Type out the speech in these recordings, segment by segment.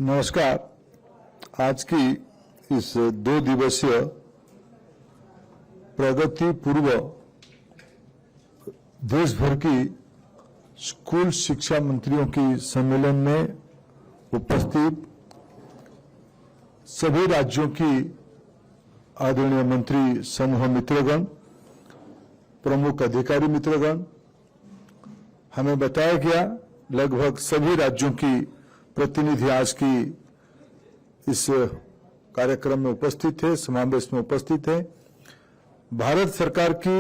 नमस्कार। आज की इस 2 दिवसीय प्रगति पूर्व देश भर की स्कूल शिक्षा मंत्रियों की सम्मेलन में उपस्थित सभी राज्यों की आदरणीय मंत्री समूह मित्रगण, प्रमुख अधिकारी मित्रगण, हमें बताया गया लगभग सभी राज्यों की प्रतिनिधि आज की इस कार्यक्रम में उपस्थित है, समावेश में उपस्थित है। भारत सरकार की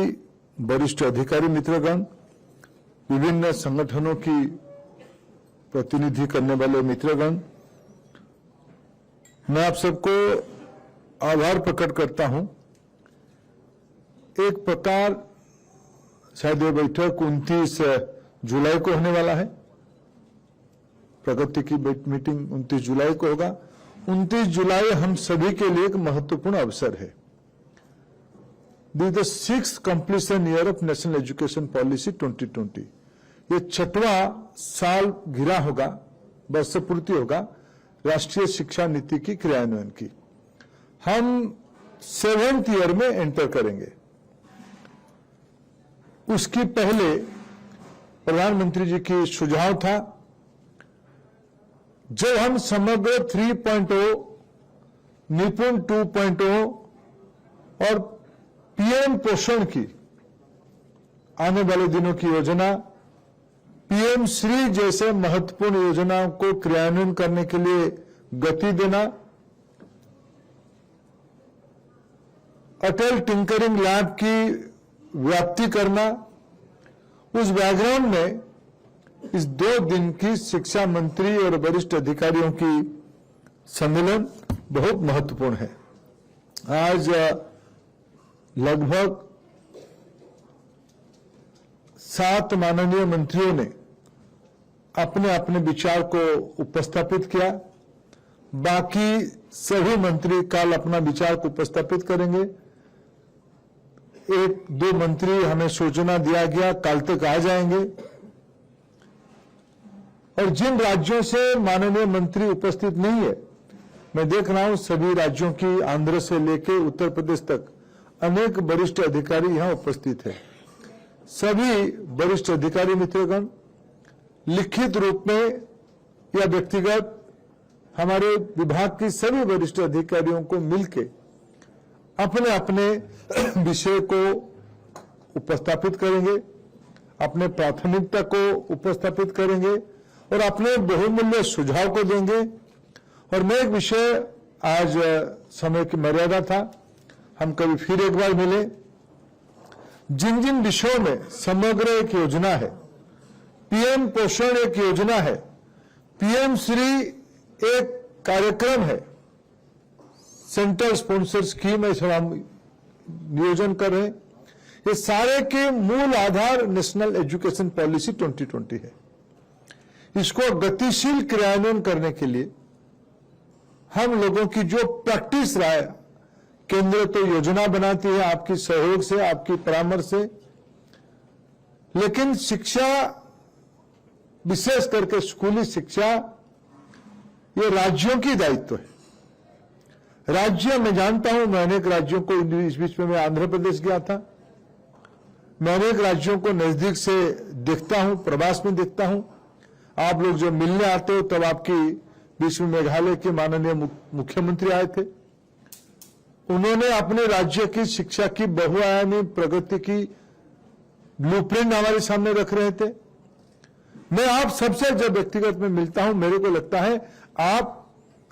वरिष्ठ अधिकारी मित्रगण, विभिन्न संगठनों की प्रतिनिधि करने वाले मित्रगण, मैं आप सबको आभार प्रकट करता हूं। एक प्रकार शायद ये बैठक 29 जुलाई को होने वाला है। प्रगति की मीटिंग 29 जुलाई को होगा। 29 जुलाई हम सभी के लिए एक महत्वपूर्ण अवसर है। This the 6th completion year of national education policy 2020। ये 6वां साल घिरा होगा, वर्ष पूर्ति होगा राष्ट्रीय शिक्षा नीति की क्रियान्वयन की। हम 7th ईयर में एंटर करेंगे। उसकी पहले प्रधानमंत्री जी की सुझाव था, जब हम समग्र 3.0, निपुण 2.0 और पीएम पोषण की आने वाले दिनों की योजना, पीएम श्री जैसे महत्वपूर्ण योजनाओं को क्रियान्वयन करने के लिए गति देना, अटल टिंकरिंग लैब की व्याप्ति करना, उस बैकग्राउंड में इस 2 दिन की शिक्षा मंत्री और वरिष्ठ अधिकारियों की सम्मेलन बहुत महत्वपूर्ण है। आज लगभग 7 माननीय मंत्रियों ने अपने अपने विचार को उपस्थापित किया। बाकी सभी मंत्री कल अपना विचार को उपस्थापित करेंगे। 1-2 मंत्री हमें सूचना दिया गया कल तक आ जाएंगे। और जिन राज्यों से माननीय मंत्री उपस्थित नहीं है, मैं देख रहा हूं सभी राज्यों की, आंध्र से लेकर उत्तर प्रदेश तक अनेक वरिष्ठ अधिकारी यहां उपस्थित हैं। सभी वरिष्ठ अधिकारी मित्रगण लिखित रूप में या व्यक्तिगत हमारे विभाग की सभी वरिष्ठ अधिकारियों को मिलकर अपने अपने विषय को उपस्थापित करेंगे, अपने प्राथमिकता को उपस्थापित करेंगे और अपने बहुमूल्य सुझाव को देंगे। और मैं एक विषय, आज समय की मर्यादा था, हम कभी फिर एक बार मिले। जिन जिन विषयों में समग्र एक योजना है, पीएम पोषण एक योजना है, पीएम श्री एक कार्यक्रम है, सेंट्रल स्पॉन्सर स्कीम है, हम नियोजन कर रहे हैं। ये सारे के मूल आधार नेशनल एजुकेशन पॉलिसी 2020 है। इसको गतिशील क्रियान्वयन करने के लिए हम लोगों की जो प्रैक्टिस रहा है, केंद्र तो योजना बनाती है आपकी सहयोग से, आपकी परामर्श से, लेकिन शिक्षा, विशेष करके स्कूली शिक्षा, ये राज्यों की दायित्व है। राज्य, मैं जानता हूं, मैं अनेक राज्यों को, इस बीच में मैं आंध्र प्रदेश गया था, मैं अनेक राज्यों को नजदीक से देखता हूं, प्रवास में देखता हूं। आप लोग जब मिलने आते हो तब आपकी बीच में मेघालय के माननीय मुख्यमंत्री आए थे। उन्होंने अपने राज्य की शिक्षा की बहुआयामी प्रगति की ब्लूप्रिंट हमारे सामने रख रहे थे। मैं आप सबसे जब व्यक्तिगत में मिलता हूं, मेरे को लगता है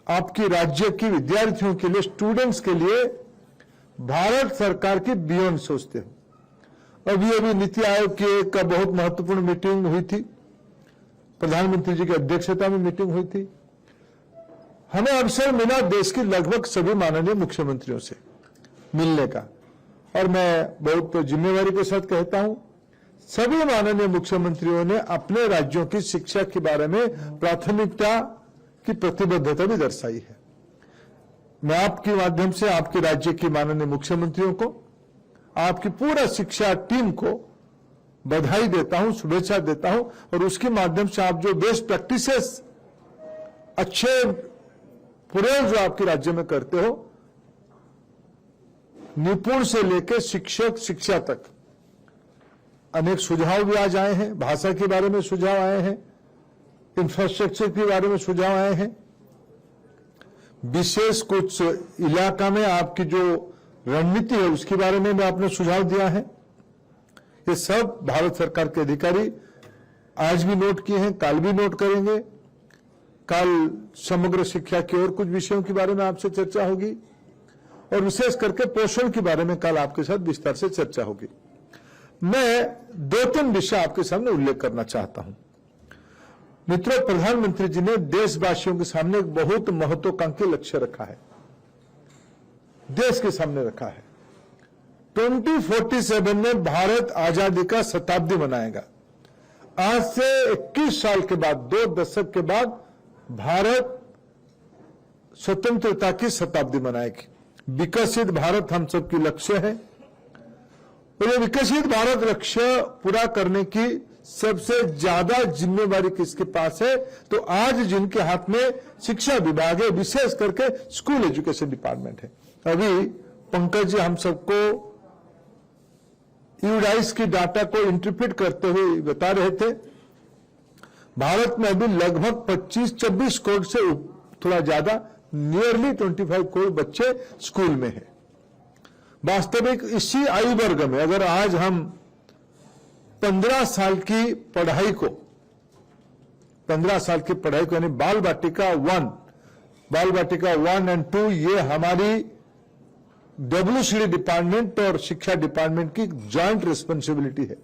आपकी राज्य की विद्यार्थियों के लिए, स्टूडेंट्स के लिए भारत सरकार की बियॉन्ड सोचते हो। अभी नीति आयोग की एक बहुत महत्वपूर्ण मीटिंग हुई थी, प्रधानमंत्री जी की अध्यक्षता में मीटिंग हुई थी। हमें अवसर मिला देश की लगभग सभी माननीय मुख्यमंत्रियों से मिलने का, और मैं बहुत जिम्मेवारी के साथ कहता हूं, सभी माननीय मुख्यमंत्रियों ने अपने राज्यों की शिक्षा के बारे में प्राथमिकता की प्रतिबद्धता भी दर्शाई है। मैं आपके माध्यम से आपके राज्य के माननीय मुख्यमंत्रियों को, आपकी पूरा शिक्षा टीम को बधाई देता हूं, शुभेच्छा देता हूं। और उसके माध्यम से आप जो बेस्ट प्रैक्टिसेस, अच्छे पूरे जो आपके राज्य में करते हो, निपुण से लेकर शिक्षक शिक्षा तक अनेक सुझाव भी आज आए हैं। भाषा के बारे में सुझाव आए हैं, इंफ्रास्ट्रक्चर के बारे में सुझाव आए हैं, विशेष कुछ इलाका में आपकी जो रणनीति है उसके बारे में भी आपने सुझाव दिया है। ये सब भारत सरकार के अधिकारी आज भी नोट किए हैं, कल भी नोट करेंगे। कल समग्र शिक्षा के और कुछ विषयों के बारे में आपसे चर्चा होगी और विशेष करके पोषण के बारे में कल आपके साथ विस्तार से चर्चा होगी। मैं 2-3 विषय आपके सामने उल्लेख करना चाहता हूं। मित्रों, प्रधानमंत्री जी ने देशवासियों के सामने एक बहुत महत्वाकांक्षी लक्ष्य रखा है, देश के सामने रखा है। 2047 में भारत आजादी का शताब्दी मनाएगा। आज से 21 साल के बाद, 2 दशक के बाद भारत स्वतंत्रता की शताब्दी मनाएगी। विकसित भारत हम सबकी लक्ष्य है और ये विकसित भारत लक्ष्य पूरा करने की सबसे ज्यादा जिम्मेवारी किसके पास है? तो आज जिनके हाथ में शिक्षा विभाग है, विशेष करके स्कूल एजुकेशन डिपार्टमेंट है। अभी पंकज जी हम सबको यूडाइस की डाटा को इंटरप्रेट करते हुए बता रहे थे, भारत में अभी लगभग 25-26 करोड़ से थोड़ा ज्यादा, नियरली 25 करोड़ बच्चे स्कूल में हैं। वास्तविक इसी आयु वर्ग में अगर आज हम 15 साल की पढ़ाई को यानी बाल बाटिका 1 एंड 2, ये हमारी WCD डिपार्टमेंट और शिक्षा डिपार्टमेंट की जॉइंट रिस्पॉन्सिबिलिटी है।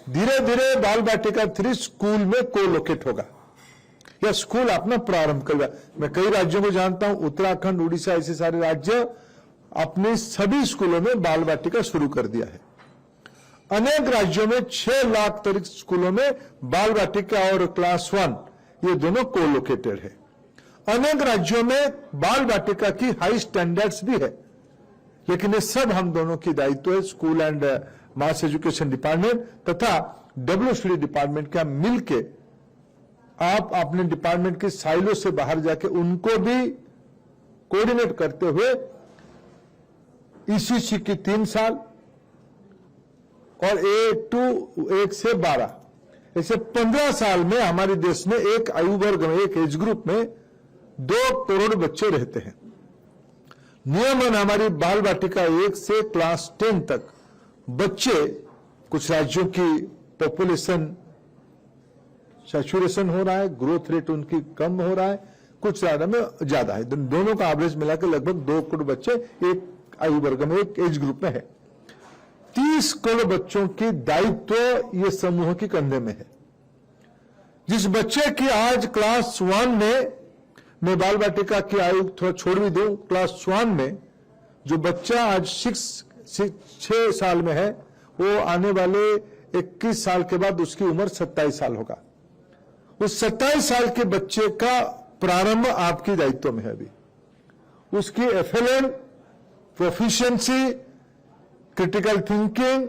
धीरे धीरे बाल बाटिका 3 स्कूल में कोलोकेट होगा या स्कूल अपना प्रारंभ करेगा। मैं कई राज्यों को जानता हूं, उत्तराखंड, उड़ीसा, ऐसे सारे राज्य अपने सभी स्कूलों में बाल बाटिका शुरू कर दिया है। अनेक राज्यों में 6 लाख तक स्कूलों में बाल बाटिका और क्लास 1 ये दोनों कोलोकेटेड है। अनेक राज्यों में बाल बाटिका की हाई स्टैंडर्ड्स भी है, लेकिन ये सब हम दोनों की दायित्व है, school and mass education department तथा WCD डिपार्टमेंट का मिलके आप अपने डिपार्टमेंट के साइलो से बाहर जाके उनको भी कोऑर्डिनेट करते हुए ECC की 3 साल और A1 से 12 ऐसे 15 साल में हमारे देश में एक आयु वर्ग में, एक एज ग्रुप में 2 करोड़ बच्चे रहते हैं। नियमन हमारी बाल बाटिका 1 से क्लास 10 तक बच्चे, कुछ राज्यों की पॉपुलेशन सैचुरेशन हो रहा है, ग्रोथ रेट उनकी कम हो रहा है, कुछ ज्यादा में ज्यादा है, दोनों का एवरेज मिलाकर लगभग 2 करोड़ बच्चे एक आयु वर्ग में, एक एज ग्रुप में है। 30 करोड़ बच्चों की दायित्व ये समूह की कंधे में है। जिस बच्चे की आज क्लास 1 में, मैं बाल बाटिका की आयु थोड़ा छोड़ भी दूं, क्लास 1 में जो बच्चा आज 6 साल में है, वो आने वाले 21 साल के बाद उसकी उम्र 27 साल होगा। उस 27 साल के बच्चे का प्रारंभ आपकी दायित्व में है। अभी उसकी FLN, proficiency, critical thinking,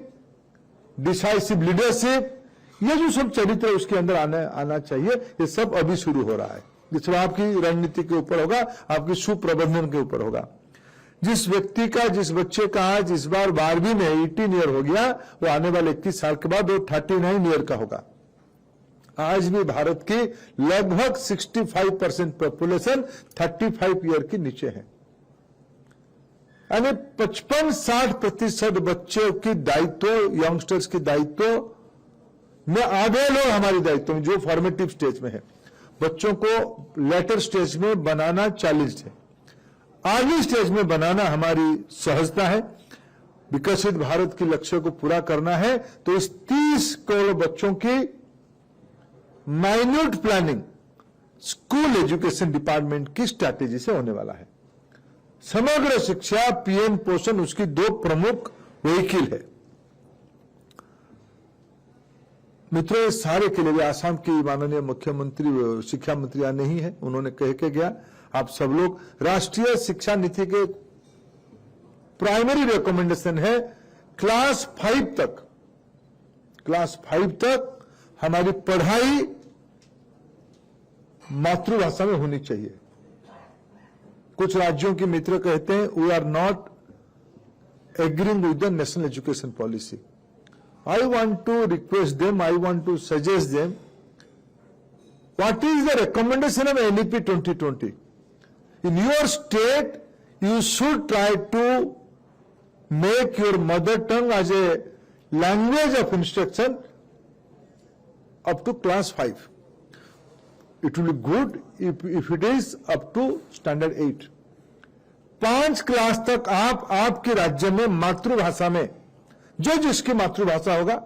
decisive leadership, ये जो सब चरित्र उसके अंदर आना चाहिए, ये सब अभी शुरू हो रहा है। जिसमें आपकी रणनीति के ऊपर होगा, आपकी सुप्रबंधन के ऊपर होगा। जिस बच्चे का आज इस बार 12वीं में 18 ईयर हो गया, वो आने वाले 21 साल के बाद वो 39 ईयर का होगा। आज भी भारत की लगभग 65% पॉपुलेशन 35 ईयर के नीचे है, यानी 55-60% बच्चे की दायित्व, यंगस्टर्स की दायित्व में आधे लोग हमारी दायित्व में, जो फॉर्मेटिव स्टेज में है। बच्चों को लेटर स्टेज में बनाना चैलेंज है, अर्ली स्टेज में बनाना हमारी सहजता है। विकसित भारत के लक्ष्य को पूरा करना है तो इस 30 करोड़ बच्चों की minute planning school education department की स्ट्रैटेजी से होने वाला है। समग्र शिक्षा, PM पोषण उसकी 2 प्रमुख व्हीकल है। मित्रों, इस सारे के लिए आसाम की माननीय मुख्यमंत्री, शिक्षा मंत्री यहाँ नहीं है, उन्होंने कह के गया, आप सब लोग, राष्ट्रीय शिक्षा नीति के प्राइमरी रिकमेंडेशन है क्लास 5 तक हमारी पढ़ाई मातृभाषा में होनी चाहिए। कुछ राज्यों के मित्र कहते हैं we are not agreeing with the national education policy. I want to request them, I want to suggest them, what is the recommendation of NEP 2020? In your state, you should try to make your mother tongue as a language of instruction up to class 5. It will be good if it is up to standard 8. 5 class तक आप आपके राज्य में मातृभाषा में, जो जिसकी मातृभाषा होगा,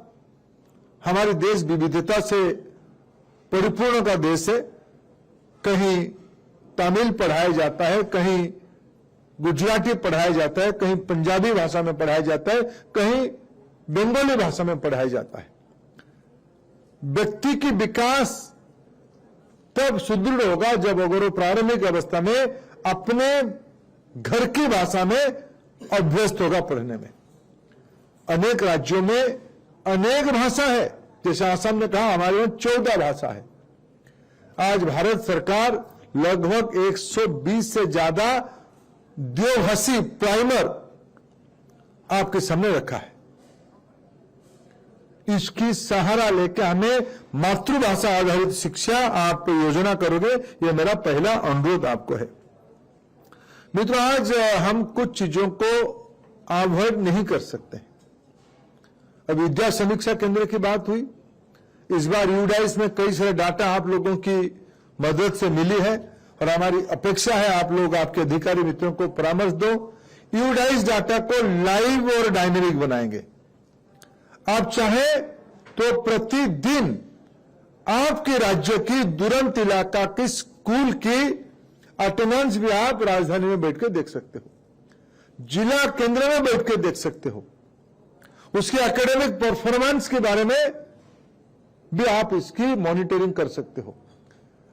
हमारे देश विविधता से परिपूर्ण का देश है. कहीं तमिल पढ़ाया जाता है, कहीं गुजराती पढ़ाया जाता है, कहीं पंजाबी भाषा में पढ़ाया जाता है, कहीं बंगाली भाषा में पढ़ाया जाता है. व्यक्ति की विकास तब सुदृढ़ होगा जब अगर वो प्रारंभिक अवस्था में अपने घर की भाषा में अभ्यस्त होगा पढ़ने में. अनेक राज्यों में अनेक भाषा है, जैसे आसाम ने कहा हमारे यहां 14 भाषा है. आज भारत सरकार लगभग 120 से ज्यादा द्विभाषी प्राइमर आपके सामने रखा है. इसकी सहारा लेकर हमें मातृभाषा आधारित शिक्षा आप योजना करोगे, यह मेरा पहला अनुरोध आपको है. मित्रों, आज हम कुछ चीजों को अवॉइड नहीं कर सकते. अब विद्या समीक्षा केंद्र की बात हुई. इस बार यूडाइस में कई सारे डाटा आप लोगों की मदद से मिली है और हमारी अपेक्षा है आप लोग आपके अधिकारी मित्रों को परामर्श दो. यूडाइस डाटा को लाइव और डायनेमिक बनाएंगे. आप चाहे तो प्रतिदिन आपके राज्य की दुरंत इलाका की स्कूल की अटेंडेंस भी आप राजधानी में बैठकर देख सकते हो, जिला केंद्र में बैठकर देख सकते हो. उसके एकेडमिक परफॉर्मेंस के बारे में भी आप इसकी मॉनिटरिंग कर सकते हो.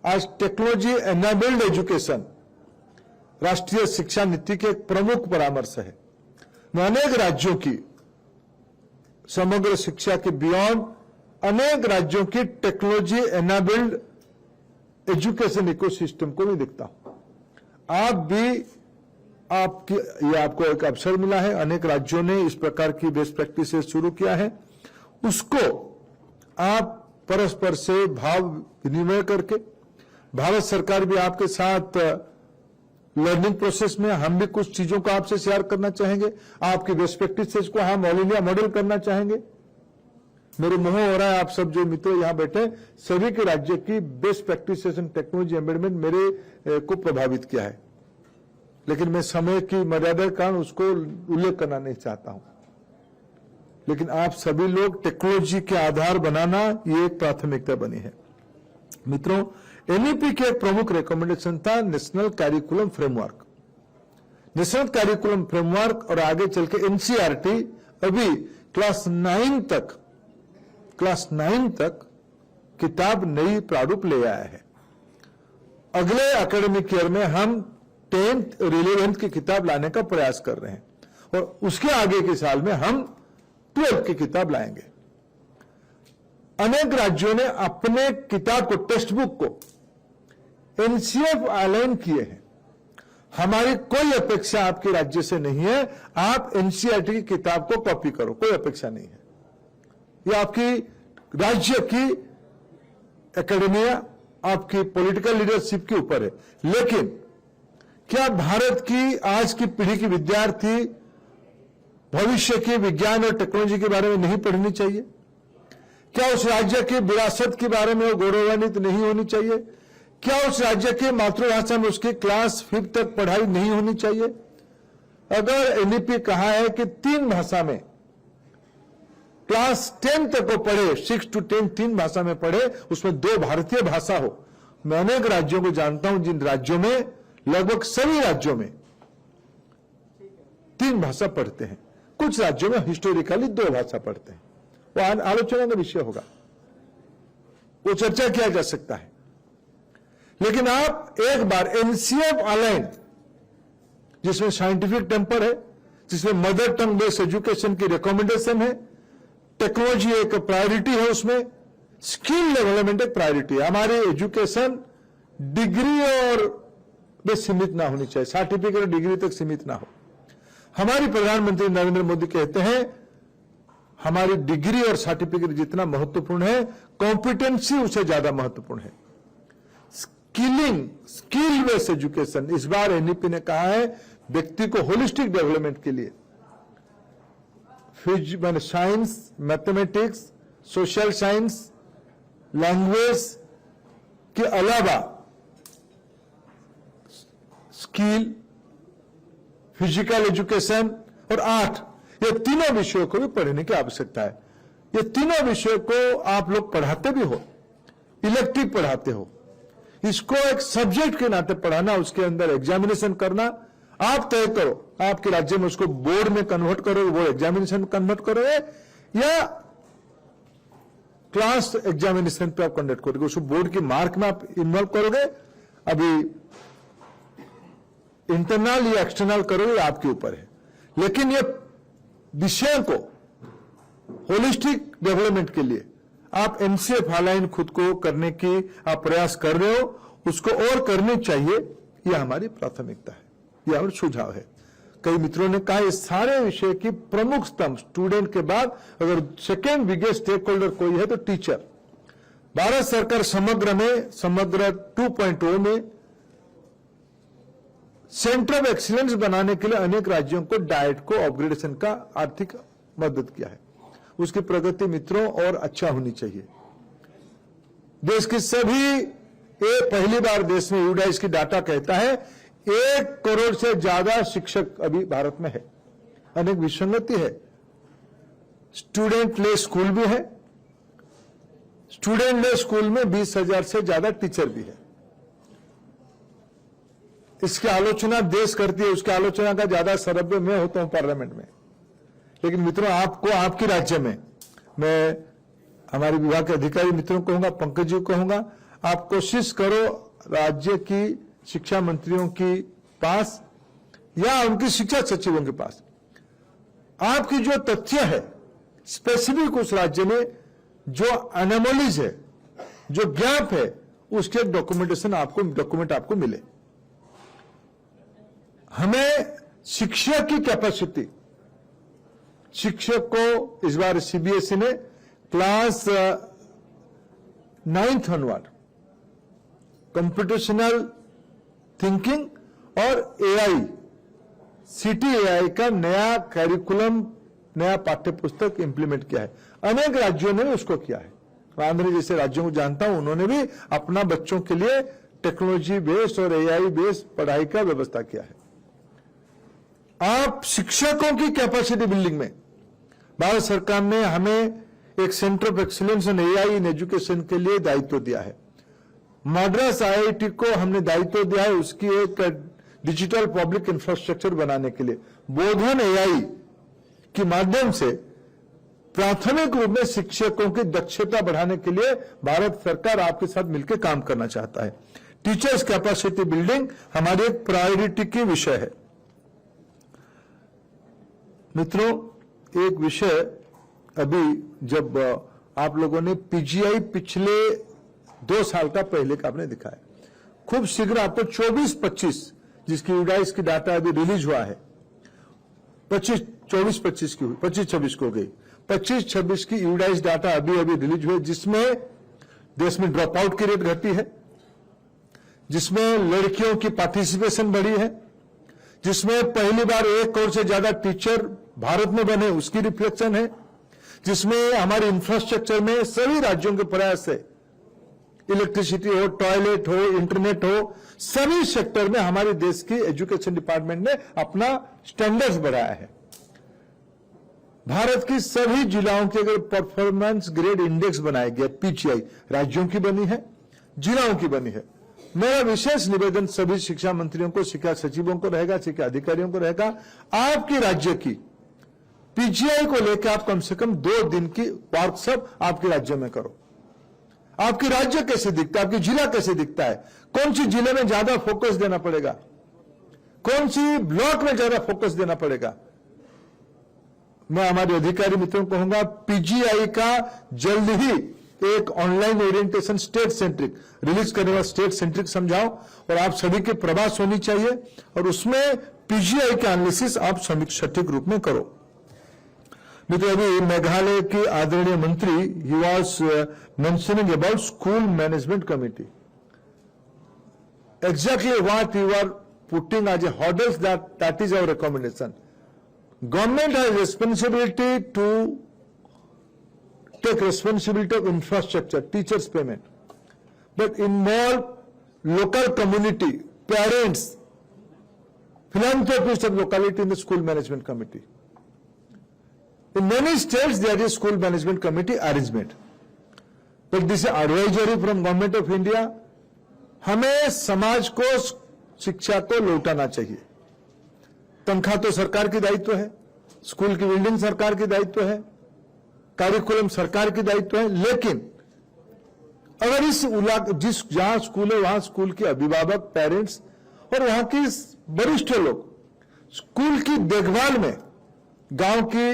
आज टेक्नोलॉजी एनेबल्ड एजुकेशन राष्ट्रीय शिक्षा नीति के एक प्रमुख परामर्श है. अनेक राज्यों की समग्र शिक्षा के बियॉन्ड अनेक राज्यों की टेक्नोलॉजी एनेबल्ड एजुकेशन इकोसिस्टम को भी देखता हूं. आप भी ये आपको एक अवसर मिला है. अनेक राज्यों ने इस प्रकार की बेस्ट प्रैक्टिसेस शुरू किया है. उसको आप परस्पर से भाव विनिमय करके, भारत सरकार भी आपके साथ लर्निंग प्रोसेस में, हम भी कुछ चीजों को आपसे शेयर करना चाहेंगे. आपकी बेस्ट प्रैक्टिसेस को हम ऑल इंडिया मॉडल करना चाहेंगे. मेरे मोह हो रहा है आप सब जो मित्र यहां बैठे सभी के राज्य की best practices and technology embedment मेरे को प्रभावित किया है, लेकिन मैं समय की मर्यादा के कारण उसको उल्लेख करना नहीं चाहता हूं. लेकिन आप सभी लोग टेक्नोलॉजी के आधार बनाना ये एक प्राथमिकता बनी है. मित्रों, एनईपी के एक प्रमुख रिकमेंडेशन था national curriculum framework. National curriculum framework और आगे चल के एनसीईआरटी अभी क्लास 9 तक किताब नई प्रारूप ले आया है. अगले एकेडमिक ईयर में हम 10th और 11th की किताब लाने का प्रयास कर रहे हैं और उसके आगे के साल में हम 12th की किताब लाएंगे. अनेक राज्यों ने अपने किताब को, टेक्स्ट बुक को एनसीएफ अलाइन किए हैं. हमारी कोई अपेक्षा आपके राज्य से नहीं है. आप एनसीईआरटी की किताब को कॉपी करो, कोई अपेक्षा नहीं है. ये आपकी राज्य की एकेडमिया, आपकी पॉलिटिकल लीडरशिप के ऊपर है. लेकिन क्या भारत की आज की पीढ़ी की विद्यार्थी भविष्य के विज्ञान और टेक्नोलॉजी के बारे में नहीं पढ़नी चाहिए? क्या उस राज्य की विरासत के बारे में वो गौरवान्वित नहीं होनी चाहिए? क्या उस राज्य की मातृभाषा में उसकी क्लास 5 तक पढ़ाई नहीं होनी चाहिए? अगर एनईपी कहा है कि 3 भाषा में क्लास 10 तक वो पढ़े, 6 to 10 3 भाषा में पढ़े, उसमें 2 भारतीय भाषा हो. मैं अनेक राज्यों को जानता हूं जिन राज्यों में, लगभग सभी राज्यों में 3 भाषा पढ़ते हैं. कुछ राज्यों में हिस्टोरिकली 2 भाषा पढ़ते हैं. वो आलोचना का विषय होगा, वो चर्चा किया जा सकता है. लेकिन आप एक बार एनसीएफ अलाइन, जिसमें साइंटिफिक टेम्पर है, जिसमें मदर टंग बेस्ड एजुकेशन की रिकमेंडेशन है, टेक्नोलॉजी एक प्रायोरिटी है, उसमें स्किल डेवलपमेंट एक प्रायोरिटी है. हमारी एजुकेशन डिग्री और वे सीमित ना होनी चाहिए, सर्टिफिकेट और डिग्री तक सीमित ना हो। हमारी प्रधानमंत्री नरेंद्र मोदी कहते हैं हमारी डिग्री और सर्टिफिकेट जितना महत्वपूर्ण है, कॉम्पिटेंसी उससे ज्यादा महत्वपूर्ण है। स्किल बेस्ड एजुकेशन, इस बार एनईपी ने कहा है व्यक्ति को होलिस्टिक डेवलपमेंट के लिए science, mathematics, social science, language के अलावा स्किल, फिजिकल एजुकेशन और आर्ट, ये तीनों विषयों को भी पढ़ने की आवश्यकता है। ये तीनों विषयों को आप लोग पढ़ाते भी हो, इलेक्टिव पढ़ाते हो, इसको एक सब्जेक्ट के नाते पढ़ाना, उसके अंदर एग्जामिनेशन करना, आप तय करो आपके राज्य में उसको बोर्ड में कन्वर्ट करोगे, बोर्ड एग्जामिनेशन में कन्वर्ट करोगे या क्लास एग्जामिनेशन पे आप कंडक्ट करोगे, उसको बोर्ड की मार्क में आप इन्वॉल्व करोगे, अभी इंटरनल या एक्सटर्नल करोगे, आपके ऊपर है। लेकिन ये विषय को होलिस्टिक डेवलपमेंट के लिए आप एनसीएफ हालाइन खुद को करने की आप प्रयास कर रहे हो, उसको और करनी चाहिए, यह हमारी प्राथमिकता है, यह हमारा सुझाव है। कई मित्रों ने कहा इस सारे विषय की प्रमुख स्तंभ स्टूडेंट के बाद अगर सेकेंड बिगेस्ट स्टेक होल्डर कोई है तो टीचर। भारत सरकार समग्र 2.0 में सेंटर ऑफ एक्सीलेंस बनाने के लिए अनेक राज्यों को डाइट को अपग्रेडेशन का आर्थिक मदद किया है। उसकी प्रगति मित्रों और अच्छा होनी चाहिए। देश की सभी पहली बार देश में यूडाइस की डाटा कहता है 1 करोड़ से ज्यादा शिक्षक अभी भारत में है। अनेक विसंगति है, स्टूडेंट ले स्कूल भी है, स्टूडेंट ले स्कूल में 20,000 से ज्यादा टीचर भी है। इसकी आलोचना देश करती है, उसकी आलोचना का ज्यादा सरभ्य मैं होता हूं पार्लियामेंट में। लेकिन मित्रों आपको आपके राज्य में, मैं हमारे विभाग के अधिकारी मित्रों को कहूंगा, पंकज जी को कहूंगा, आप कोशिश करो राज्य की शिक्षा मंत्रियों के पास या उनकी शिक्षा सचिवों के पास आपकी जो तथ्य है स्पेसिफिक उस राज्य में जो एनोमलीज है, जो गैप है, उसके डॉक्यूमेंट आपको मिले। हमें शिक्षक की कैपेसिटी, शिक्षक को इस बार सीबीएसई ने class 9th onward computational thinking और एआई, CTAI का नया करिकुलम, नया पाठ्य पुस्तक इंप्लीमेंट किया है। अनेक राज्यों ने उसको किया है। आंध्र जैसे राज्यों को जानता हूं, उन्होंने भी अपना बच्चों के लिए टेक्नोलॉजी बेस्ड और एआई बेस्ड पढ़ाई का व्यवस्था किया है। आप शिक्षकों की कैपेसिटी बिल्डिंग में भारत सरकार ने हमें एक centre of excellence in AI in education के लिए दायित्व दिया है। मद्रास IIT को हमने दायित्व दिया है उसकी एक डिजिटल पब्लिक इंफ्रास्ट्रक्चर बनाने के लिए। बोधन एआई के माध्यम से प्राथमिक रूप में शिक्षकों की दक्षता बढ़ाने के लिए भारत सरकार आपके साथ मिलकर काम करना चाहता है। टीचर्स कैपेसिटी बिल्डिंग हमारी एक प्रायोरिटी की विषय है। मित्रों, एक विषय अभी जब आप लोगों ने पीजीआई पिछले 2 साल का पहले का आपने दिखाया, खूब शीघ्र आपको 24-25 जिसकी यूडाइस की डाटा अभी रिलीज हुआ है, 24-25 की हुई, 25-26 को गई, 25-26 की यूडाइस डाटा अभी रिलीज हुई, जिसमें देश में ड्रॉप आउट की रेट घटी है, जिसमें लड़कियों की पार्टिसिपेशन बढ़ी है, जिसमें पहली बार 1 करोड़ से ज्यादा टीचर भारत में बने उसकी रिफ्लेक्शन है, जिसमें हमारे इंफ्रास्ट्रक्चर में सभी राज्यों के प्रयास से इलेक्ट्रिसिटी हो, टॉयलेट हो, इंटरनेट हो, सभी सेक्टर में हमारे देश की एजुकेशन डिपार्टमेंट ने अपना स्टैंडर्ड्स बढ़ाया है। भारत की सभी जिलाओं के अगर परफॉर्मेंस ग्रेड इंडेक्स बनाया गया, पीजीआई राज्यों की बनी है, जिलाओं की बनी है। मेरा विशेष निवेदन सभी शिक्षा मंत्रियों को, शिक्षा सचिवों को रहेगा, शिक्षा अधिकारियों को रहेगा, आपके राज्य की पीजीआई को लेकर आप कम से कम 2 दिन की वर्कशॉप आपके राज्य में करो। आपके राज्य कैसे दिखता है, आपके जिला कैसे दिखता है, कौन सी जिले में ज्यादा फोकस देना पड़ेगा, कौन सी ब्लॉक में ज्यादा फोकस देना पड़ेगा। मैं हमारे अधिकारी मित्रों को कहूंगा पीजीआई का जल्द ही एक online orientation state centric release करने वाला स्टेट सेंट्रिक समझाओ, और आप सभी के प्रवास होनी चाहिए, और उसमें पीजीआई का एनालिसिस आप सटीक रूप में करो। मित्रों, अभी मेघालय के आदरणीय मंत्री he was mentioning about school management committee, exactly what you are putting as a hurdles, that is our recommendation. Government has responsibility to take responsibility of infrastructure, teachers payment, but involve local community, parents, philanthropists of locality in the school management committee. In many states there is school management committee arrangement, but this is advisory from Government of India. हमें समाज को शिक्षा को लौटाना चाहिए। तनख्वाह तो सरकार की दायित्व है, स्कूल की बिल्डिंग सरकार की दायित्व है, कार्यकुलम सरकार की दायित्व है, लेकिन अगर इस जिस जहां स्कूल है वहां स्कूल के अभिभावक, पेरेंट्स और वहां के वरिष्ठ लोग स्कूल की देखभाल में गांव की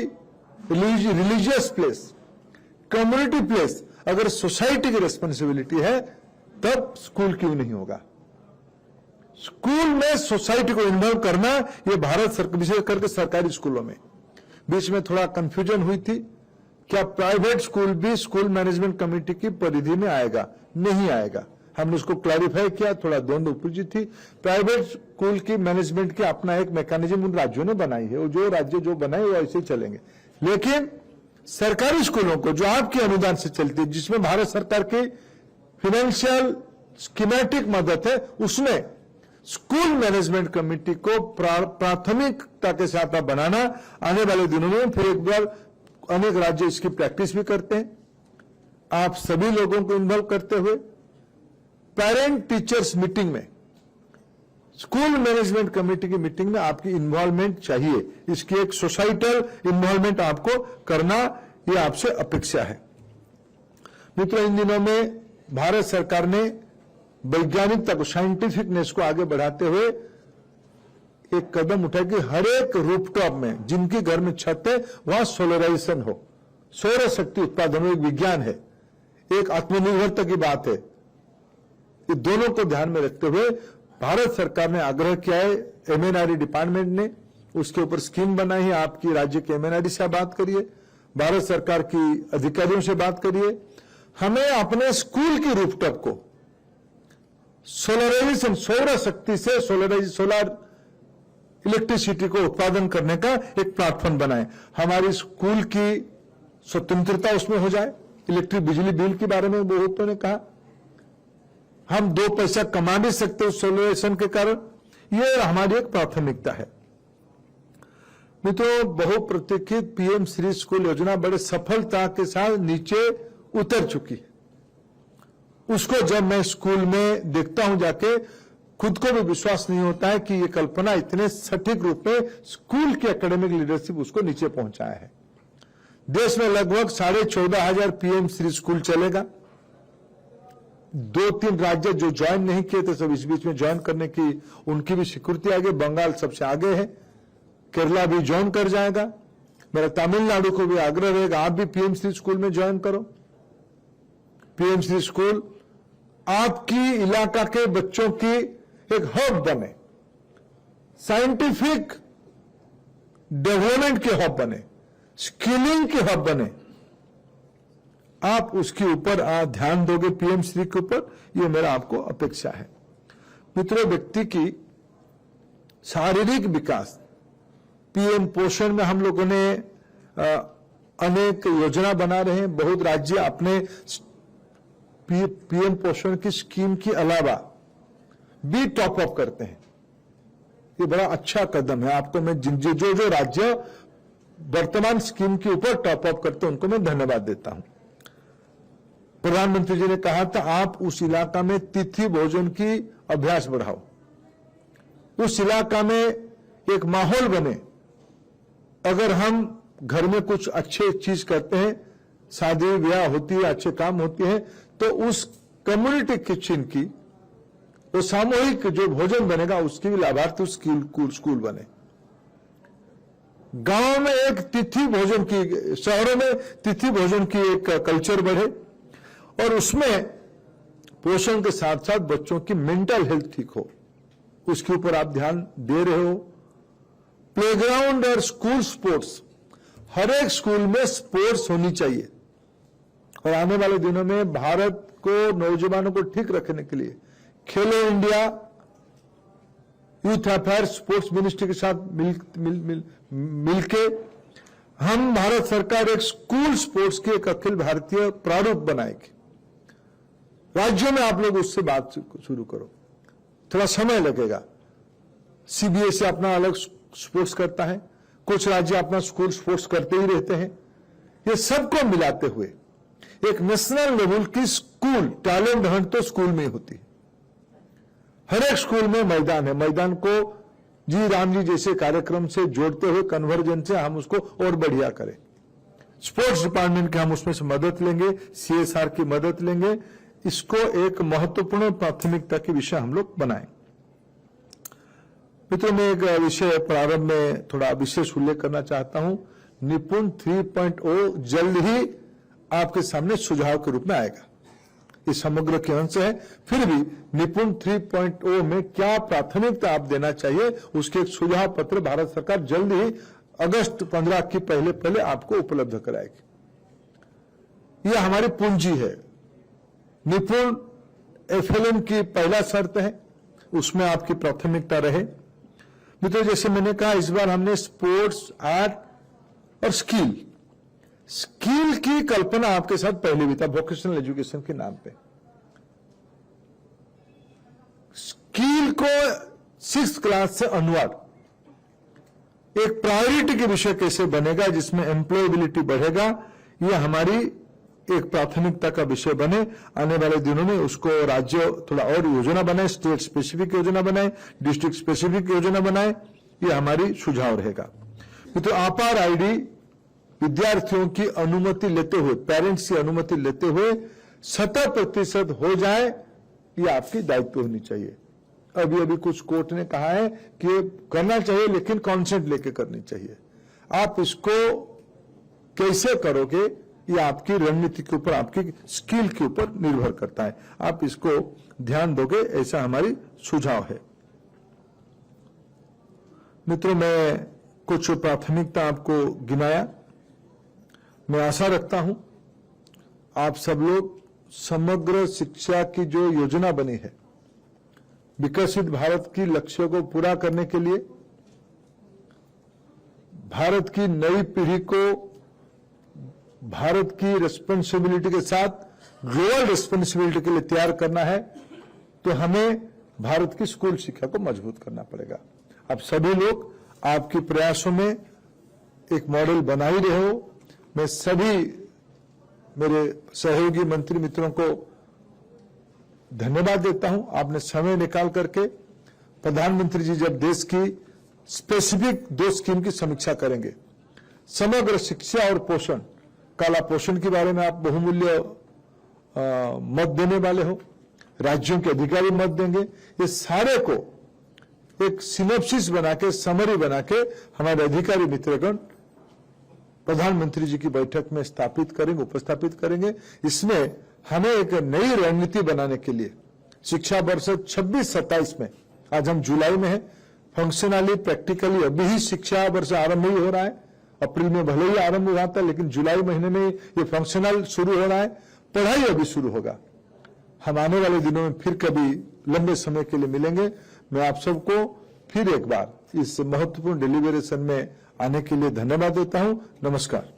रिलीजियस प्लेस, कम्युनिटी प्लेस अगर सोसाइटी की रिस्पॉन्सिबिलिटी है, तब स्कूल क्यों नहीं होगा। स्कूल में सोसाइटी को इन्वॉल्व करना, यह भारत सरकार विशेष करके सरकारी स्कूलों में बीच में थोड़ा कंफ्यूजन हुई थी, क्या प्राइवेट स्कूल भी स्कूल मैनेजमेंट कमेटी की परिधि में आएगा? नहीं आएगा। हमने उसको क्लैरिफाई किया, थोड़ा द्वंद्व उपजी थी। प्राइवेट स्कूल की मैनेजमेंट की अपना एक मैकेनिज्म उन राज्यों ने बनाई है, वो जो राज्य जो बनाए वो ऐसे ही चलेंगे, लेकिन सरकारी स्कूलों को जो आपके अनुदान से चलती है, जिसमें भारत सरकार की फाइनेंशियल स्कीमेटिक मदद है, उसमें स्कूल मैनेजमेंट कमेटी को प्राथमिकता के साथ बनाना आने वाले दिनों में, फिर एक बार अनेक राज्य इसकी प्रैक्टिस भी करते हैं। आप सभी लोगों को इन्वॉल्व करते हुए पेरेंट टीचर्स मीटिंग में, स्कूल मैनेजमेंट कमेटी की मीटिंग में आपकी इन्वॉल्वमेंट चाहिए। इसकी एक सोसाइटल इन्वॉल्वमेंट आपको करना, यह आपसे अपेक्षा है। मित्रों, इन दिनों में भारत सरकार ने वैज्ञानिकता को, साइंटिफिकनेस को आगे बढ़ाते हुए एक कदम उठाया कि हर एक रूफटॉप में, जिनके घर में छत है, वहां सोलराइजेशन हो, सौर शक्ति उत्पादन, एक विज्ञान है, एक आत्मनिर्भरता की बात है। ये दोनों को ध्यान में रखते हुए भारत सरकार ने आग्रह किया है, एमएनआरई डिपार्टमेंट ने उसके ऊपर स्कीम बनाई है। आपकी राज्य के एमएनआरई से बात करिए, भारत सरकार की अधिकारियों से बात करिए, हमें अपने स्कूल की रूफटॉप को सोलराइजेशन, सौर शक्ति से सोलर इलेक्ट्रिसिटी को उत्पादन करने का एक प्लेटफॉर्म बनाए। हमारी स्कूल की स्वतंत्रता उसमें हो जाए। इलेक्ट्रिक बिजली बिल के बारे में बहुतों ने कहा, हम 2 पैसा कमा भी सकते हैं सोलराइजेशन के कारण, यह हमारी एक प्राथमिकता है। मित्रों, बहुप्रतीक्षित पीएम श्री स्कूल योजना बड़े सफलता के साथ नीचे उतर चुकी है। उसको जब मैं स्कूल में देखता हूं जाके, खुद को भी विश्वास नहीं होता है कि ये कल्पना इतने सटीक रूप में स्कूल की एकेडमिक लीडरशिप उसको नीचे पहुंचाया है। देश में लगभग 14,500 पीएम श्री स्कूल चलेगा। 2-3 राज्य जो ज्वाइन नहीं किए थे, सब इस बीच में ज्वाइन करने की उनकी भी स्वीकृति आ गई। बंगाल सबसे आगे है, केरला भी ज्वाइन कर जाएगा। मेरा तमिलनाडु को भी आग्रह रहेगा, आप भी पीएम श्री स्कूल में ज्वाइन करो। पीएम श्री स्कूल आपकी इलाका के बच्चों की एक हब बने, साइंटिफिक डेवलपमेंट के हब बने, स्किलिंग के हब बने। आप उसके ऊपर ध्यान दोगे, पीएम श्री के ऊपर, यह मेरा आपको अपेक्षा है। मित्रों, व्यक्ति की शारीरिक विकास, पीएम पोषण में हम लोगों ने अनेक योजना बना रहे हैं। बहुत राज्य अपने पीएम पोषण की स्कीम के अलावा भी टॉप अप करते हैं। ये बड़ा अच्छा कदम है। आपको मैं जो राज्य वर्तमान स्कीम के ऊपर टॉप अप करते हैं उनको मैं धन्यवाद देता हूं। प्रधानमंत्री जी ने कहा था, आप उस इलाका में तिथि भोजन की अभ्यास बढ़ाओ, उस इलाका में एक माहौल बने। अगर हम घर में कुछ अच्छे चीज करते हैं, शादी ब्याह होती है, अच्छे काम होते हैं, तो उस कम्युनिटी किचन की, वो सामूहिक जो भोजन बनेगा उसकी भी लाभार्थी स्कूल बने। गांव में एक तिथि भोजन की, शहरों में तिथि भोजन की एक कल्चर बढ़े, और उसमें पोषण के साथ साथ बच्चों की मेंटल हेल्थ ठीक हो, उसके ऊपर आप ध्यान दे रहे हो। प्लेग्राउंड और स्कूल स्पोर्ट्स, हर एक स्कूल में स्पोर्ट्स होनी चाहिए। और आने वाले दिनों में भारत को, नौजवानों को ठीक रखने के लिए खेलो India, youth affairs, sports ministry के साथ मिलके हम भारत सरकार एक स्कूल स्पोर्ट्स की एक अखिल भारतीय प्रारूप बनाएगी। राज्यों में आप लोग उससे बात शुरू करो, थोड़ा समय लगेगा। सीबीएसई अपना अलग स्पोर्ट्स करता है, कुछ राज्य अपना स्कूल स्पोर्ट्स करते ही रहते हैं। ये सबको मिलाते हुए एक नेशनल लेवल की स्कूल टैलेंट हंट तो स्कूल में ही होती है। हर एक स्कूल में मैदान है, मैदान को जी राम जी जैसे कार्यक्रम से जोड़ते हुए कन्वर्जन से हम उसको और बढ़िया करें। स्पोर्ट्स डिपार्टमेंट के हम उसमें से मदद लेंगे, सीएसआर की मदद लेंगे, इसको एक महत्वपूर्ण प्राथमिकता के विषय हम लोग बनाएं। मित्रों, मैं एक विषय प्रारंभ में थोड़ा विशेष उल्लेख करना चाहता हूं। निपुण 3.0 जल्द ही आपके सामने सुझाव के रूप में आएगा। ये समग्र के अंश है, फिर भी निपुण 3.0 में क्या प्राथमिकता आप देना चाहिए, उसके एक सुझाव पत्र भारत सरकार जल्द ही अगस्त 15 की पहले आपको उपलब्ध कराएगी। यह हमारी पूंजी है। निपुण एफएलएम की पहला शर्त है, उसमें आपकी प्राथमिकता रहे। मित्रों, जैसे मैंने कहा, इस बार हमने स्पोर्ट्स, आर्ट और स्किल की कल्पना आपके साथ पहले भी था, वोकेशनल एजुकेशन के नाम पे। स्किल को 6th क्लास से अनवर्ड एक प्रायोरिटी के विषय कैसे बनेगा जिसमें एम्प्लॉयबिलिटी बढ़ेगा, यह हमारी एक प्राथमिकता का विषय बने। आने वाले दिनों में उसको राज्य थोड़ा और योजना बनाए, स्टेट स्पेसिफिक योजना बनाए, डिस्ट्रिक्ट स्पेसिफिक योजना बनाए, यह हमारी सुझाव रहेगा। तो आपार आईडी विद्यार्थियों की अनुमति लेते हुए, पेरेंट्स की अनुमति लेते हुए 70% हो जाए, यह आपकी दायित्व होनी चाहिए। अभी कुछ कोर्ट ने कहा है कि करना चाहिए, लेकिन कॉन्सेंट लेके करनी चाहिए। आप इसको कैसे करोगे, ये आपकी रणनीति के ऊपर, आपकी स्किल के ऊपर निर्भर करता है। आप इसको ध्यान दोगे, ऐसा हमारी सुझाव है। मित्रों, मैं कुछ प्राथमिकता आपको गिनाया। मैं आशा रखता हूं आप सब लोग समग्र शिक्षा की जो योजना बनी है, विकसित भारत की लक्ष्यों को पूरा करने के लिए, भारत की नई पीढ़ी को भारत की रिस्पांसिबिलिटी के साथ ग्लोबल रिस्पांसिबिलिटी के लिए तैयार करना है, तो हमें भारत की स्कूल शिक्षा को मजबूत करना पड़ेगा। आप सभी लोग आपके प्रयासों में एक मॉडल बना ही रहे हो। मैं सभी मेरे सहयोगी मंत्री मित्रों को धन्यवाद देता हूं। आपने समय निकाल करके, प्रधानमंत्री जी जब देश की स्पेसिफिक 2 स्कीम की समीक्षा करेंगे, समग्र शिक्षा और पोषण, काला पोषण के बारे में आप बहुमूल्य मत देने वाले हो, राज्यों के अधिकारी मत देंगे, ये सारे को एक सिनोप्सिस बना के, समरी बना के हमारे अधिकारी मित्रगण प्रधानमंत्री जी की बैठक में स्थापित करेंगे, उपस्थापित करेंगे। इसमें हमें एक नई रणनीति बनाने के लिए शिक्षा वर्ष 26-27 में, आज हम जुलाई में है, फंक्शनली प्रैक्टिकली अभी ही शिक्षा वर्ष आरंभ ही हो रहा है। अप्रैल में भले ही आरंभ हुआ था, लेकिन जुलाई महीने में ये फंक्शनल शुरू हो रहा है, पढ़ाई अभी शुरू होगा। हम आने वाले दिनों में फिर कभी लंबे समय के लिए मिलेंगे। मैं आप सबको फिर एक बार इस महत्वपूर्ण डिलीवरेशन में आने के लिए धन्यवाद देता हूं। नमस्कार।